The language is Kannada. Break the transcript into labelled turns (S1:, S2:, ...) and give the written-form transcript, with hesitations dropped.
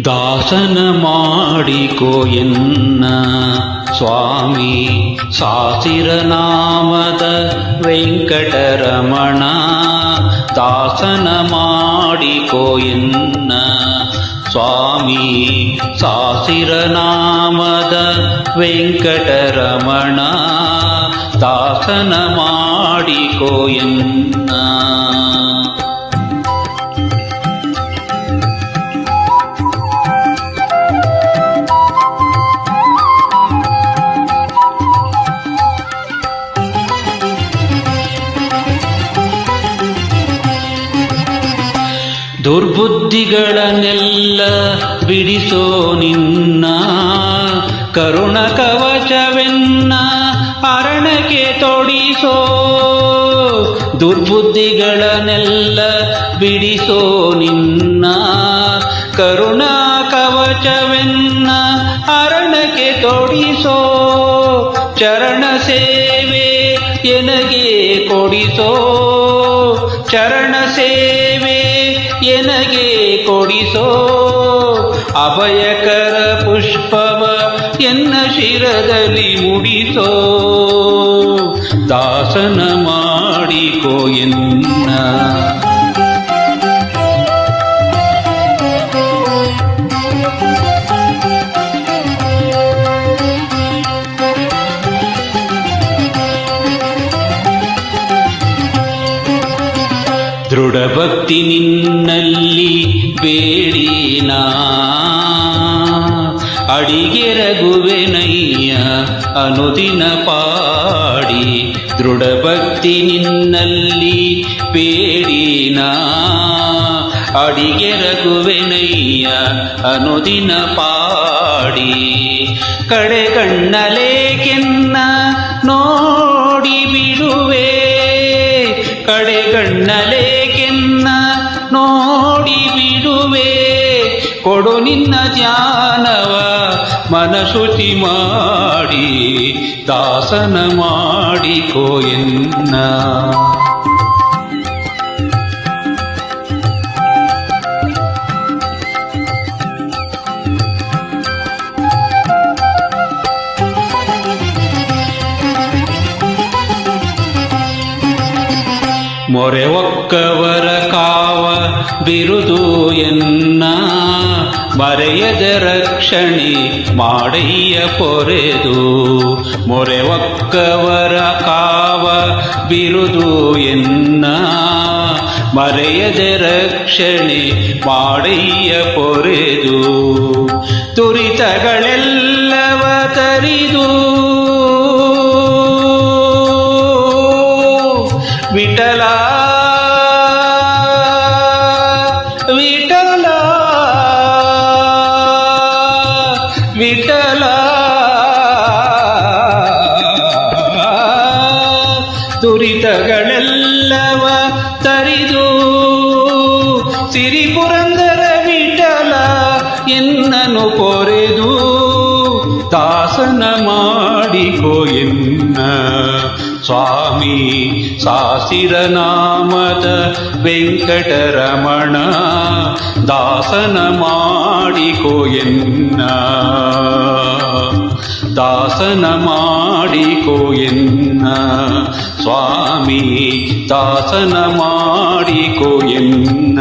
S1: ದಾಸನ ಮಾಡಿಕೋ ಎನ್ನ ಸ್ವಾಮಿ ಸಾಸಿರ ನಾಮದ ವೆಂಕಟರಮಣ. ದಾಸನ ಮಾಡಿಕೋ ಎನ್ನ ಸ್ವಾಮಿ ಸಾಸಿರ ನಾಮದ ವೆಂಕಟರಮಣ. ದಾಸನ ಮಾಡಿಕೋ ಎನ್ನ. ದುರ್ಬುದ್ಧಿಗಳನ್ನೆಲ್ಲ ಬಿಡಿಸೋ ನಿನ್ನ ಕರುಣ ಕವಚವೆನ್ನ ಅರಣಕ್ಕೆ ತೊಡಿಸೋ. ದುರ್ಬುದ್ಧಿಗಳನ್ನೆಲ್ಲ ಬಿಡಿಸೋ ನಿನ್ನ ಕರುಣ ಕವಚವೆನ್ನ ಅರಣಕ್ಕೆ ತೊಡಿಸೋ. ಚರಣ ಸೇವೆ ಎನಗೆ ಕೊಡಿಸೋ. ಚರಣ ಸೇವೆ ಎನಗೆ ಕೊಡಿಸೋ. ಅಭಯಕರ ಪುಷ್ಪವ ಎನ್ನ ಶಿರದಲ್ಲಿ ಮುಡಿಸೋ. ದಾಸನ ಮಾಡಿಕೋ ಎನ್ನ. ದೃಢ ಭಕ್ತಿ ನಿನ್ನಲ್ಲಿ ಬೇಡಿನಾ ಅಡಿಗೆರಗುವೆನಯ್ಯ ಅನುದಿನ ಪಾಡಿ. ದೃಢ ಭಕ್ತಿ ನಿನ್ನಲ್ಲಿ ಬೇಡಿನಾ ಅಡಿಗೆರಗುವೆನಯ್ಯ ಅನುದಿನ ಪಾಡಿ. ಕಡೆಗಣ್ಣಲೇಕೆನ್ನ ನೋಡಿ ಬಿಡುವೆ. ಕಡೆಗಣ್ಣಲೇಕೆನ್ನ ನೋಡಿ ಬಿಡುವೆ. ಕೊಡು ನಿನ್ನ ಧ್ಯಾನವ ಮನಶುಚಿ ಮಾಡಿ. ದಾಸನ ಮಾಡಿಕೋ ಎನ್ನ. ಮೊರೆ ಒಕ್ಕವರ ಕಾವ ಬಿರುದು ಎನ್ನ ಮರೆಯದ ರಕ್ಷಣೆ ಮಾಡಯ್ಯ ಪೊರೆದು. ಮೊರೆ ಒಕ್ಕವರ ಕಾವ ಬಿರುದು ಎನ್ನ ಮರೆಯದ ರಕ್ಷಣೆ ಮಾಡಯ್ಯ ಪೊರೆದು. ತುರಿತಗಳೆಲ್ಲವ ತರಿದು ವಿಠಲ ವಿಠಲ ವಿಠಲ. ತುರಿತಗಳೆಲ್ಲವ ತರಿದು ಸಿರಿ ಪುರಂದರ ವಿಠಲ ಎನ್ನನು ಪೊರೆದು. ದಾಸನ ಮಾಡಿಕೋ ಎನ್ನ ಸ್ವಾಮಿ ಸಾಸಿರ ನಾಮದ ವೆಂಕಟರಮಣ. ದಾಸನ ಮಾಡಿಕೋ ಎನ್ನ. ದಾಸನ ಮಾಡಿಕೋ ಎನ್ನ ಸ್ವಾಮಿ. ದಾಸನ ಮಾಡಿಕೋ ಎನ್ನ.